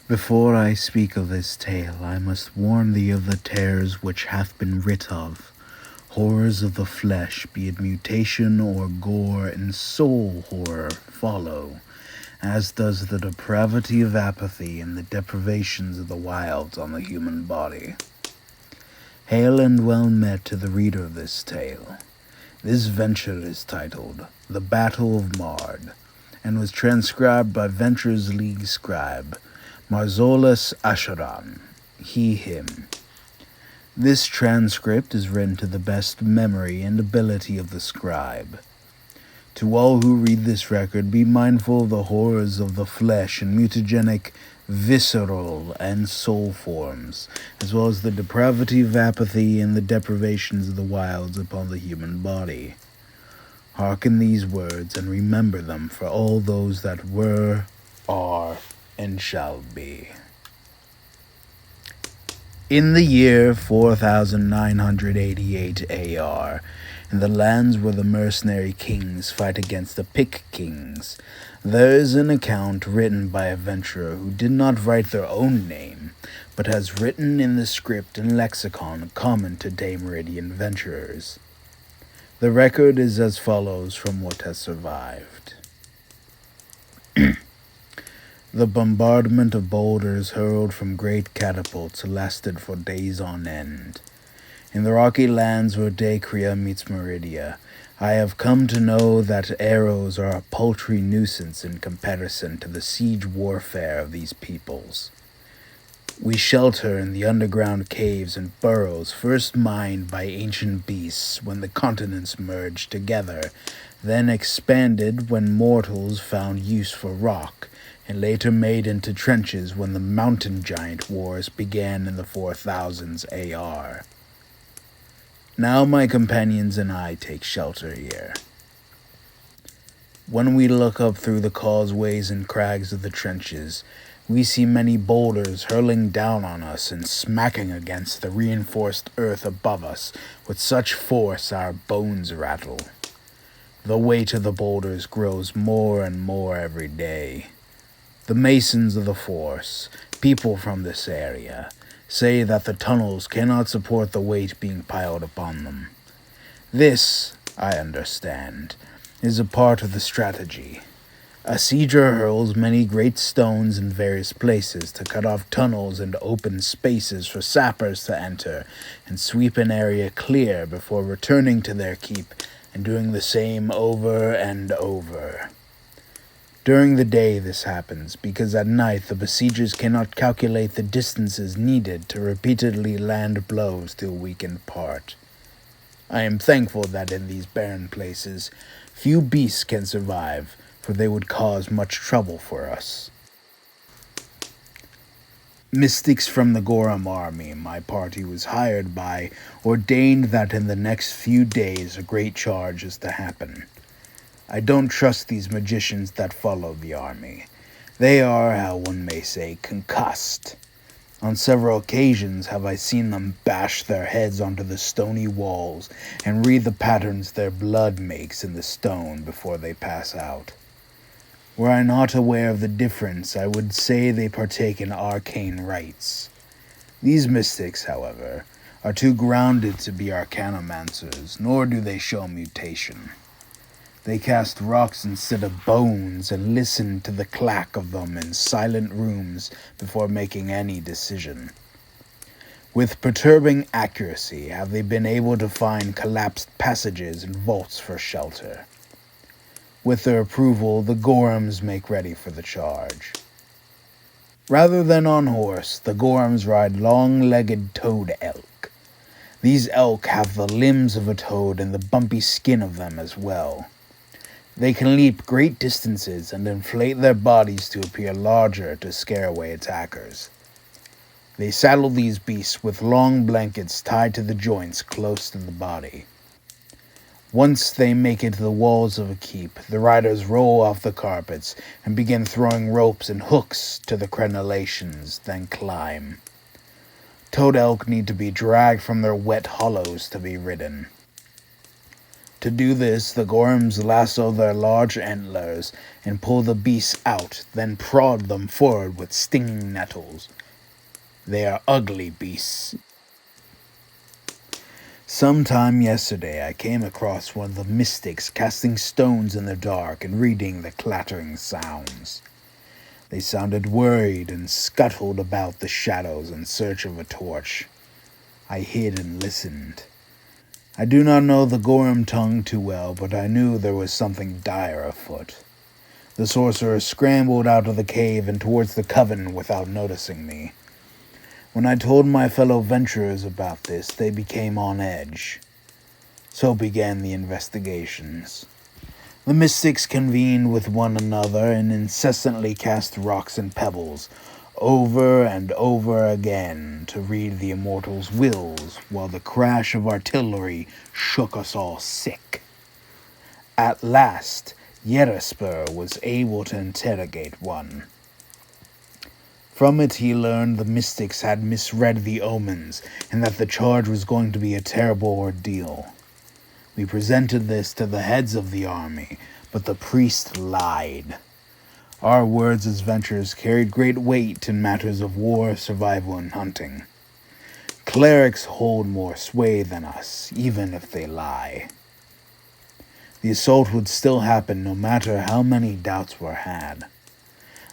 Before I speak of this tale, I must warn thee of the terrors which hath been writ of, horrors of the flesh, be it mutation or gore, and soul horror follow, as does the depravity of apathy and the deprivations of the wilds on the human body. Hail and well met to the reader of this tale. This venture is titled The Battle of Mard, and was transcribed by Venture's League scribe, Marzolus Asheran, he, him. This transcript is written to the best memory and ability of the scribe. To all who read this record, be mindful of the horrors of the flesh and mutagenic, visceral, and soul forms, as well as the depravity of apathy and the deprivations of the wilds upon the human body. Hearken these words and remember them for all those that were, are, and shall be. In the year 4988 AR, in the lands where the mercenary kings fight against the Pick kings, there is an account written by a venturer who did not write their own name, but has written in the script and lexicon common to Dameridian venturers. The record is as follows from what has survived. The bombardment of boulders hurled from great catapults lasted for days on end. In the rocky lands where Dacria meets Meridia, I have come to know that arrows are a paltry nuisance in comparison to the siege warfare of these peoples. We shelter in the underground caves and burrows first mined by ancient beasts when the continents merged together, then expanded when mortals found use for rock, and later made into trenches when the mountain giant wars began in the 4000s AR. Now my companions and I take shelter here. When we look up through the causeways and crags of the trenches, we see many boulders hurling down on us and smacking against the reinforced earth above us with such force our bones rattle. The weight of the boulders grows more and more every day. The masons of the force, people from this area, say that the tunnels cannot support the weight being piled upon them. This, I understand, is a part of the strategy. A sieger hurls many great stones in various places to cut off tunnels and open spaces for sappers to enter and sweep an area clear before returning to their keep and doing the same over and over. During the day this happens, because at night the besiegers cannot calculate the distances needed to repeatedly land blows to a weakened part. I am thankful that in these barren places, few beasts can survive, for they would cause much trouble for us. Mystics from the Gorum army my party was hired by ordained that in the next few days a great charge is to happen. I don't trust these magicians that follow the army. They are, how one may say, concussed. On several occasions have I seen them bash their heads onto the stony walls and read the patterns their blood makes in the stone before they pass out. Were I not aware of the difference, I would say they partake in arcane rites. These mystics, however, are too grounded to be arcanomancers, nor do they show mutation. They cast rocks instead of bones and listen to the clack of them in silent rooms before making any decision. With perturbing accuracy have they been able to find collapsed passages and vaults for shelter. With their approval, the Gorums make ready for the charge. Rather than on horse, the Gorums ride long-legged toad elk. These elk have the limbs of a toad and the bumpy skin of them as well. They can leap great distances and inflate their bodies to appear larger to scare away attackers. They saddle these beasts with long blankets tied to the joints close to the body. Once they make it to the walls of a keep, the riders roll off the carpets and begin throwing ropes and hooks to the crenellations, then climb. Toad elk need to be dragged from their wet hollows to be ridden. To do this, the Gorms lasso their large antlers and pull the beasts out, then prod them forward with stinging nettles. They are ugly beasts. Sometime yesterday I came across one of the mystics casting stones in the dark and reading the clattering sounds. They sounded worried and scuttled about the shadows in search of a torch. I hid and listened. I do not know the Gorm tongue too well, but I knew there was something dire afoot. The sorcerer scrambled out of the cave and towards the coven without noticing me. When I told my fellow venturers about this, they became on edge. So began the investigations. The mystics convened with one another and incessantly cast rocks and pebbles, over and over again, to read the immortals' wills, while the crash of artillery shook us all sick. At last, Yeresper was able to interrogate one. From it he learned the mystics had misread the omens, and that the charge was going to be a terrible ordeal. We presented this to the heads of the army, but the priest lied. Our words as venturers carried great weight in matters of war, survival, and hunting. Clerics hold more sway than us, even if they lie. The assault would still happen no matter how many doubts were had.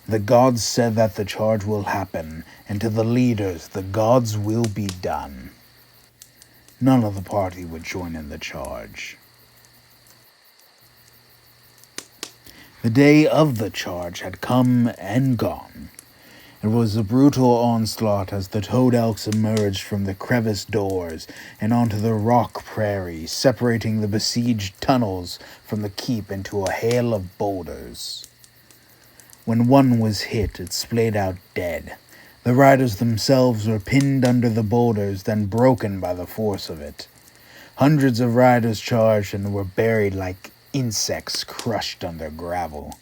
The gods said that the charge will happen, and to the leaders, the gods will be done. None of the party would join in the charge. The day of the charge had come and gone. It was a brutal onslaught as the Toad Elks emerged from the crevice doors and onto the rock prairie, separating the besieged tunnels from the keep into a hail of boulders. When one was hit, it splayed out dead. The riders themselves were pinned under the boulders, then broken by the force of it. Hundreds of riders charged and were buried like insects crushed under gravel.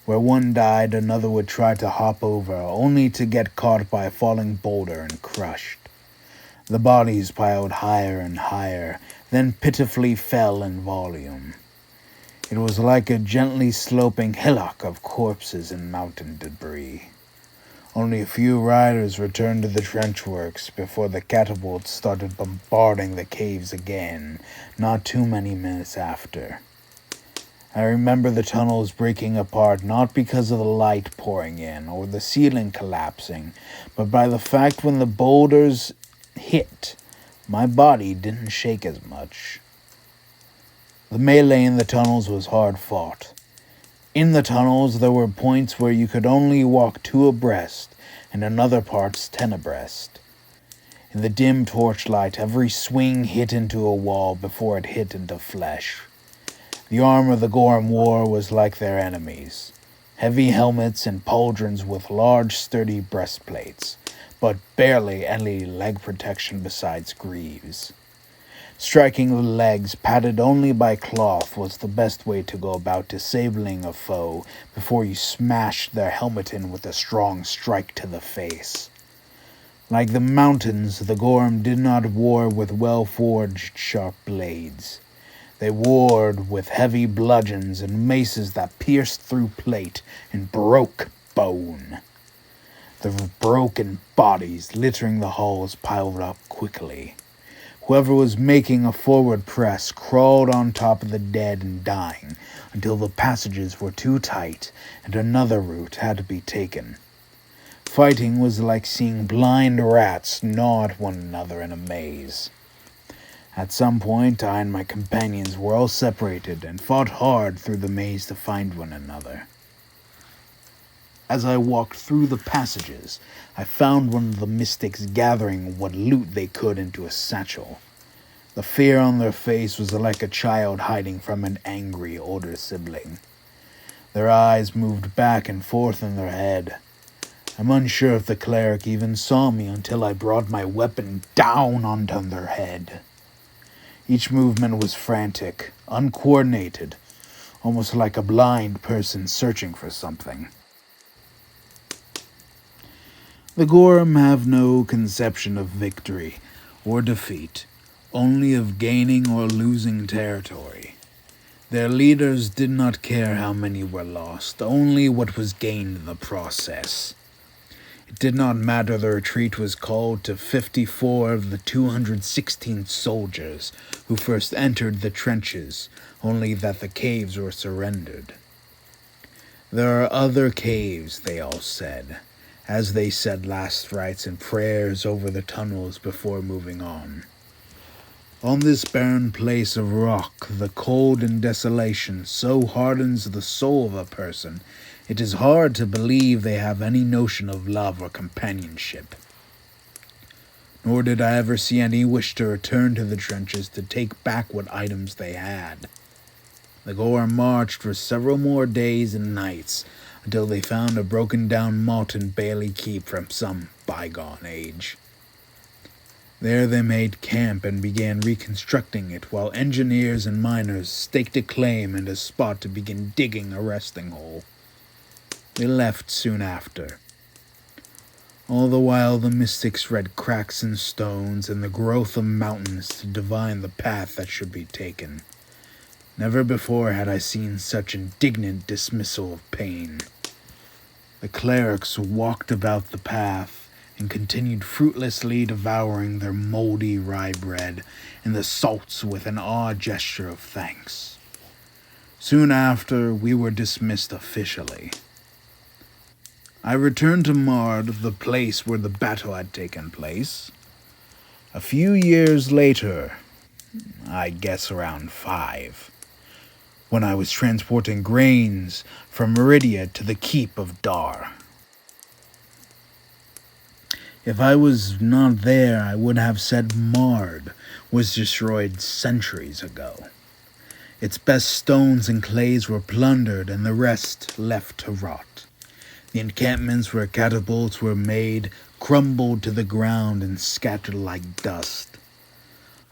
Where one died, another would try to hop over, only to get caught by a falling boulder and crushed. The bodies piled higher and higher, then pitifully fell in volume. It was like a gently sloping hillock of corpses and mountain debris. Only a few riders returned to the trenchworks before the catapults started bombarding the caves again, not too many minutes after. I remember the tunnels breaking apart not because of the light pouring in or the ceiling collapsing, but by the fact when the boulders hit, my body didn't shake as much. The melee in the tunnels was hard fought. In the tunnels there were points where you could only walk 2 abreast, and in other parts 10 abreast. In the dim torchlight, every swing hit into a wall before it hit into flesh. The armor the Gorm wore was like their enemies. Heavy helmets and pauldrons with large sturdy breastplates, but barely any leg protection besides greaves. Striking the legs, padded only by cloth, was the best way to go about disabling a foe before you smashed their helmet in with a strong strike to the face. Like the mountains, the Gorm did not war with well-forged sharp blades. They warred with heavy bludgeons and maces that pierced through plate and broke bone. The broken bodies littering the halls piled up quickly. Whoever was making a forward press crawled on top of the dead and dying until the passages were too tight and another route had to be taken. Fighting was like seeing blind rats gnaw at one another in a maze. At some point, I and my companions were all separated and fought hard through the maze to find one another. As I walked through the passages, I found one of the mystics gathering what loot they could into a satchel. The fear on their face was like a child hiding from an angry older sibling. Their eyes moved back and forth in their head. I'm unsure if the cleric even saw me until I brought my weapon down onto their head. Each movement was frantic, uncoordinated, almost like a blind person searching for something. The Gorm have no conception of victory or defeat, only of gaining or losing territory. Their leaders did not care how many were lost, only what was gained in the process. It did not matter the retreat was called to 54 of the 216 soldiers who first entered the trenches, only that the caves were surrendered. There are other caves, they all said, as they said last rites and prayers over the tunnels before moving on. On this barren place of rock, the cold and desolation so hardens the soul of a person, it is hard to believe they have any notion of love or companionship. Nor did I ever see any wish to return to the trenches to take back what items they had. The Gore marched for several more days and nights until they found a broken-down motte in Bailey Keep from some bygone age. There they made camp and began reconstructing it, while engineers and miners staked a claim and a spot to begin digging a resting hole. They left soon after. All the while the mystics read cracks in stones and the growth of mountains to divine the path that should be taken. Never before had I seen such indignant dismissal of pain. The clerics walked about the path and continued fruitlessly devouring their moldy rye bread and the salts with an odd gesture of thanks. Soon after, we were dismissed officially. I returned to Mard, the place where the battle had taken place. A few years later, I guess around 5, when I was transporting grains from Meridia to the keep of Dar. If I was not there, I would have said Mard was destroyed centuries ago. Its best stones and clays were plundered and the rest left to rot. The encampments where catapults were made crumbled to the ground and scattered like dust.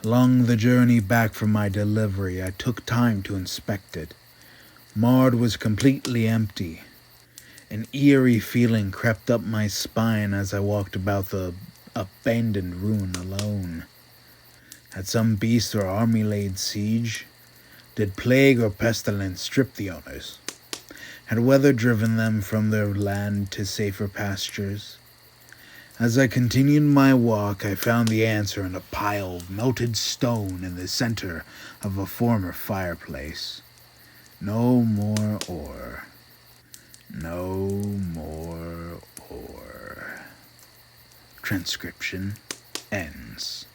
Along the journey back from my delivery, I took time to inspect it. Mard was completely empty. An eerie feeling crept up my spine as I walked about the abandoned ruin alone. Had some beast or army laid siege? Did plague or pestilence strip the owners? Had weather driven them from their land to safer pastures? As I continued my walk, I found the answer in a pile of melted stone in the center of a former fireplace. No more ore. No more ore. Transcription ends.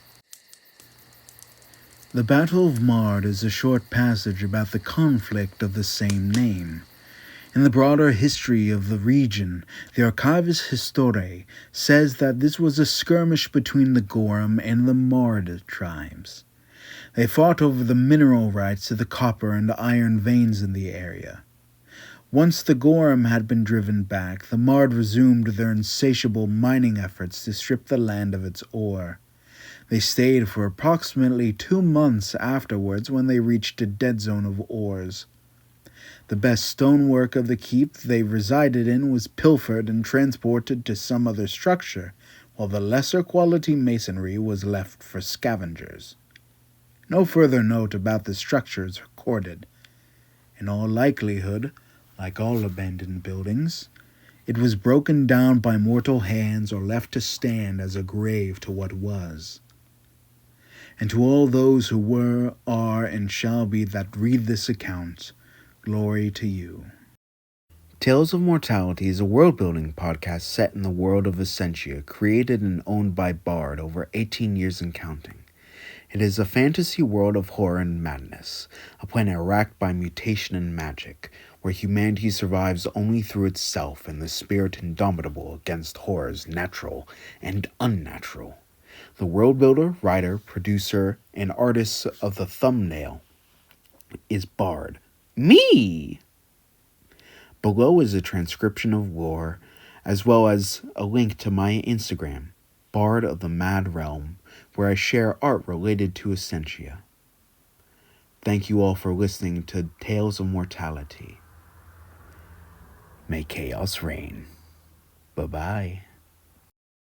The Battle of Mard is a short passage about the conflict of the same name. In the broader history of the region, the Archivus Venturis says that this was a skirmish between the Gorum and the Mard tribes. They fought over the mineral rights to the copper and iron veins in the area. Once the Gorum had been driven back, the Mard resumed their insatiable mining efforts to strip the land of its ore. They stayed for approximately 2 months afterwards when they reached a dead zone of ores. The best stonework of the keep they resided in was pilfered and transported to some other structure, while the lesser quality masonry was left for scavengers. No further note about the structure is recorded. In all likelihood, like all abandoned buildings, it was broken down by mortal hands or left to stand as a grave to what was. And to all those who were, are, and shall be that read this account, glory to you. Tales of Mortality is a world-building podcast set in the world of Asenscia, created and owned by Bard over 18 years and counting. It is a fantasy world of horror and madness, a planet racked by mutation and magic, where humanity survives only through itself and the Spirit Indomitable against horrors natural and unnatural. The Worldbuilder, writer, producer, and artist of the thumbnail is Bard. Me! Below is a transcription of lore, as well as a link to my Instagram, Bard of the Mad Realm, where I share art related to Asenscia. Thank you all for listening to Tales of Mortality. May chaos reign. Bye-bye.